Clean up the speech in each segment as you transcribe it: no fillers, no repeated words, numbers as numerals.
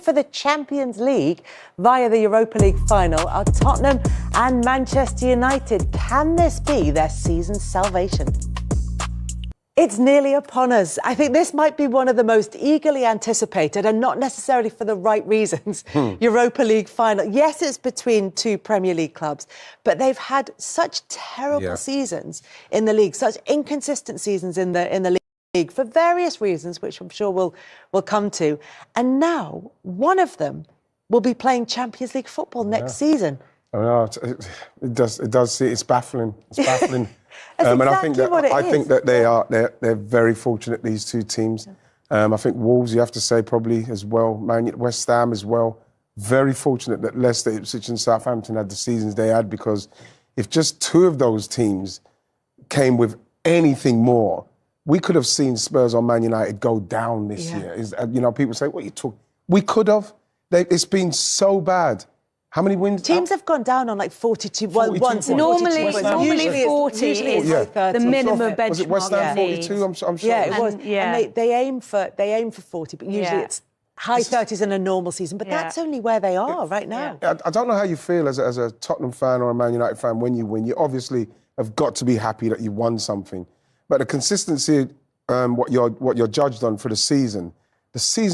for the Champions League via the Europa League final are Tottenham and Manchester United. Can this be their season's salvation? It's nearly upon us. I think this might be one of the most eagerly anticipated, and not necessarily for the right reasons, Europa League final. Yes, it's between two Premier League clubs, but they've had such terrible seasons in the league, such inconsistent seasons in the league for various reasons, which I'm sure we'll come to. And now one of them will be playing Champions League football next season. I know, it does. It's baffling. It's baffling. And I think that they're very fortunate, these two teams. I think Wolves, you have to say, probably as well. West Ham as well. Very fortunate that Leicester, Ipswich and Southampton had the seasons they had, because if just two of those teams came with anything more, we could have seen Spurs or Man United go down this year. People say, what are you talking? We could have. It's been so bad. How many wins? Teams have gone down on like 42. Well, once normally 40 is the minimum benchmark. Was it West Ham 42? I'm sure. Yeah, it was. And they aim for 40, but usually it's high 30s in a normal season. But that's only where they are right now. I don't know how you feel as a Tottenham fan or a Man United fan when you win. You obviously have got to be happy that you won something. But the consistency, what you're judged on for the season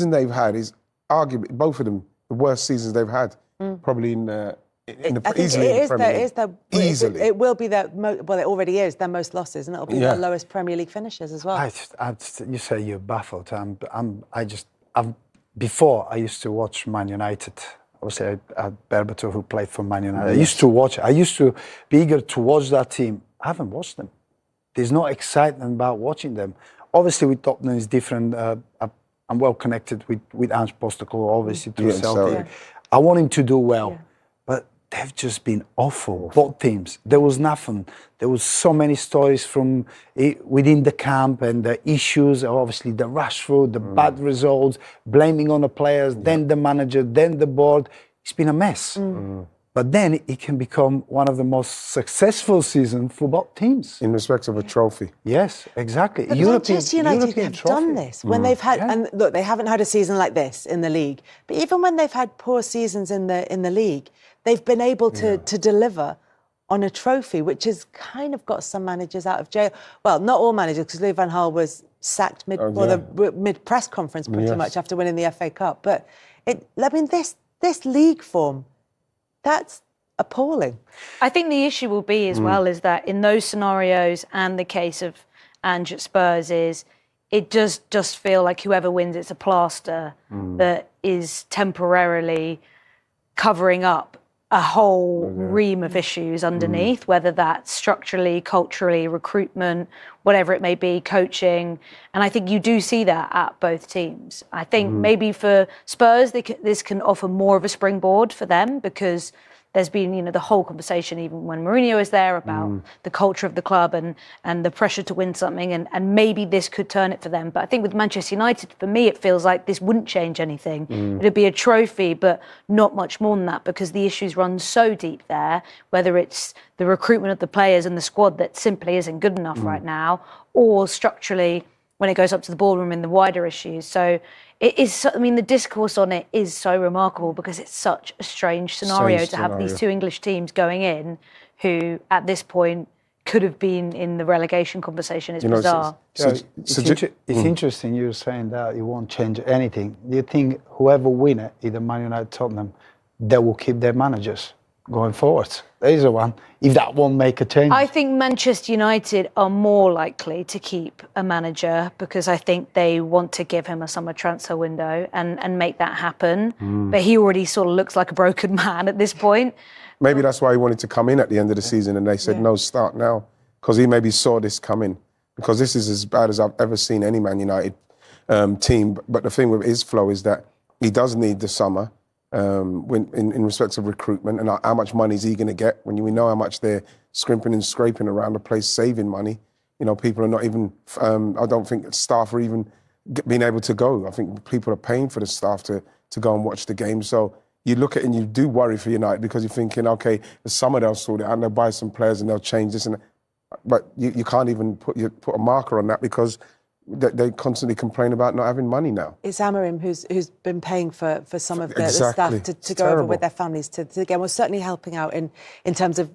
they've had is arguably both of them the worst seasons they've had. Probably easily in the Premier League. Easily. It will be their well, it already is their most losses, and it'll be their lowest Premier League finishes as well. You say you're baffled. Before I used to watch Man United. Obviously, I had Berbatov, who played for Man United. I used to watch. I used to be eager to watch that team. I haven't watched them. There's no excitement about watching them. Obviously, with Tottenham is different. I'm well connected with Ange Postecoglou, obviously through Celtic. I want him to do well, but they've just been awful, both teams. There was nothing. There was so many stories from within the camp and the issues, obviously the rush through, the bad results, blaming on the players, then the manager, then the board. It's been a mess. But then it can become one of the most successful seasons for both teams. In respect of a trophy. Yes, exactly. But Manchester United have done this when they've had, and look, they haven't had a season like this in the league. But even when they've had poor seasons in the league, they've been able to deliver on a trophy, which has kind of got some managers out of jail. Well, not all managers, because Louis van Gaal was sacked mid press conference pretty much after winning the FA Cup. But this league form. That's appalling. I think the issue will be as well is that in those scenarios, and the case of Ange at Spurs, is it does just feel like whoever wins, it's a plaster that is temporarily covering up a whole ream of issues underneath, whether that's structurally, culturally, recruitment, whatever it may be, coaching. And I think you do see that at both teams. I think maybe for Spurs, this can offer more of a springboard for them, because there's been, the whole conversation, even when Mourinho is there, about the culture of the club and the pressure to win something, and maybe this could turn it for them. But I think with Manchester United, for me, it feels like this wouldn't change anything. It'd be a trophy, but not much more than that, because the issues run so deep there, whether it's the recruitment of the players and the squad that simply isn't good enough right now, or structurally, when it goes up to the ballroom in the wider issues. So it is, the discourse on it is so remarkable, because it's such a strange scenario to have these two English teams going in who, at this point, could have been in the relegation conversation. It's bizarre. It's interesting you're saying that it won't change anything. Do you think whoever win it, either Man United, Tottenham, they will keep their managers going forward? There is one. If that won't make a change. I think Manchester United are more likely to keep a manager, because I think they want to give him a summer transfer window and make that happen. But he already sort of looks like a broken man at this point. Maybe that's why he wanted to come in at the end of the season, and they said, no, start now. Because he maybe saw this coming. Because this is as bad as I've ever seen any Man United team. But the thing with his flow is that he does need the summer. In respect of recruitment, and how much money is he going to get when we know how much they're scrimping and scraping around the place, saving money. People are not even, I don't think staff are even being able to go. I think people are paying for the staff to go and watch the game. So you look at it and you do worry for United, because you're thinking, okay, the summer they'll sort it out and they'll buy some players and they'll change this. But you can't even put a marker on that, because they constantly complain about not having money now. It's Amarim who's been paying for some of the Exactly. staff to It's go over terrible. with their families to get. Well, certainly helping out in terms of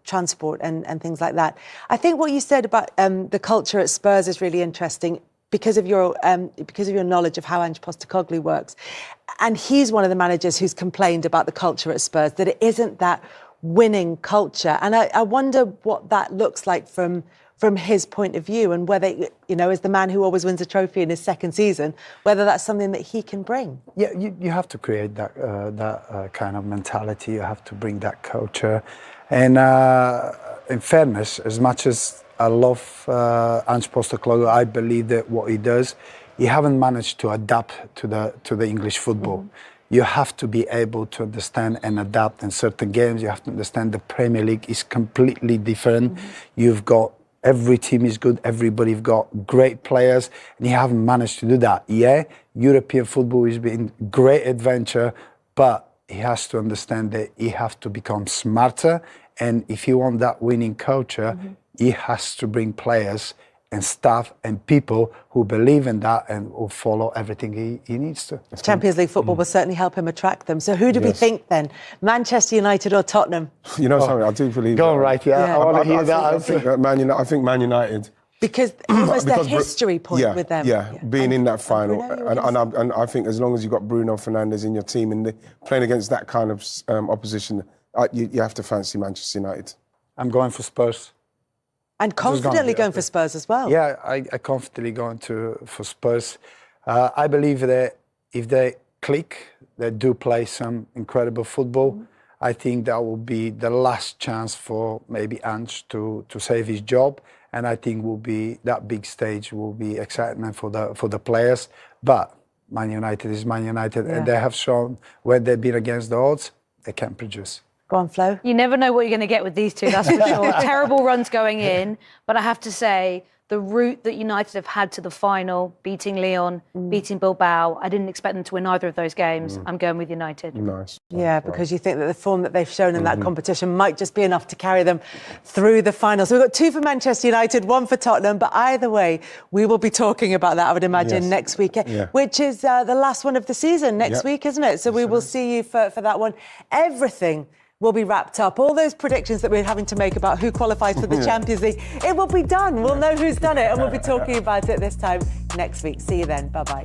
transport and things like that. I think what you said about the culture at Spurs is really interesting because of your knowledge of how Ange Postecoglou works, and he's one of the managers who's complained about the culture at Spurs, that it isn't that winning culture, and I wonder what that looks like from his point of view, and whether, as the man who always wins a trophy in his second season, whether that's something that he can bring. Yeah, you have to create that kind of mentality. You have to bring that culture. And in fairness, as much as I love Ange Postecoglou, I believe that what he does, he haven't managed to adapt to the English football. Mm-hmm. You have to be able to understand and adapt in certain games. You have to understand the Premier League is completely different. Mm-hmm. You've got every team is good, everybody's got great players, and he haven't managed to do that. Yeah, European football has been great adventure, but he has to understand that he has to become smarter, and if you want that winning culture, he has to bring players and staff and people who believe in that and will follow everything he needs to. Champions League football will certainly help him attract them. So who do we think then? Manchester United or Tottenham? You know something, I do believe Go that. on, right, yeah. I want to hear that I answer. think Man United. Because almost a history point with them. Yeah, being in that final. And I think as long as you've got Bruno Fernandes in your team and playing against that kind of opposition, you have to fancy Manchester United. I'm going for Spurs. And confidently going for Spurs as well. Yeah, I confidently going for Spurs. I believe that if they click, they do play some incredible football. I think that will be the last chance for maybe Ange to save his job. And I think that big stage will be excitement for the players. But Man United is Man United, and they have shown when they've been against the odds, they can produce. Go on, Flo. You never know what you're going to get with these two, that's for sure. Terrible runs going in, but I have to say, the route that United have had to the final, beating Lyon, beating Bilbao, I didn't expect them to win either of those games. I'm going with United. Nice. Yeah, because you think that the form that they've shown in that competition might just be enough to carry them through the final. So we've got 2 for Manchester United, 1 for Tottenham, but either way, we will be talking about that, I would imagine, next week, which is the last one of the season next week, isn't it? So we will see you for that one. Everything will be wrapped up. All those predictions that we're having to make about who qualifies for the Champions League, it will be done. We'll know who's done it, and we'll be talking about it this time next week. See you then. Bye-bye.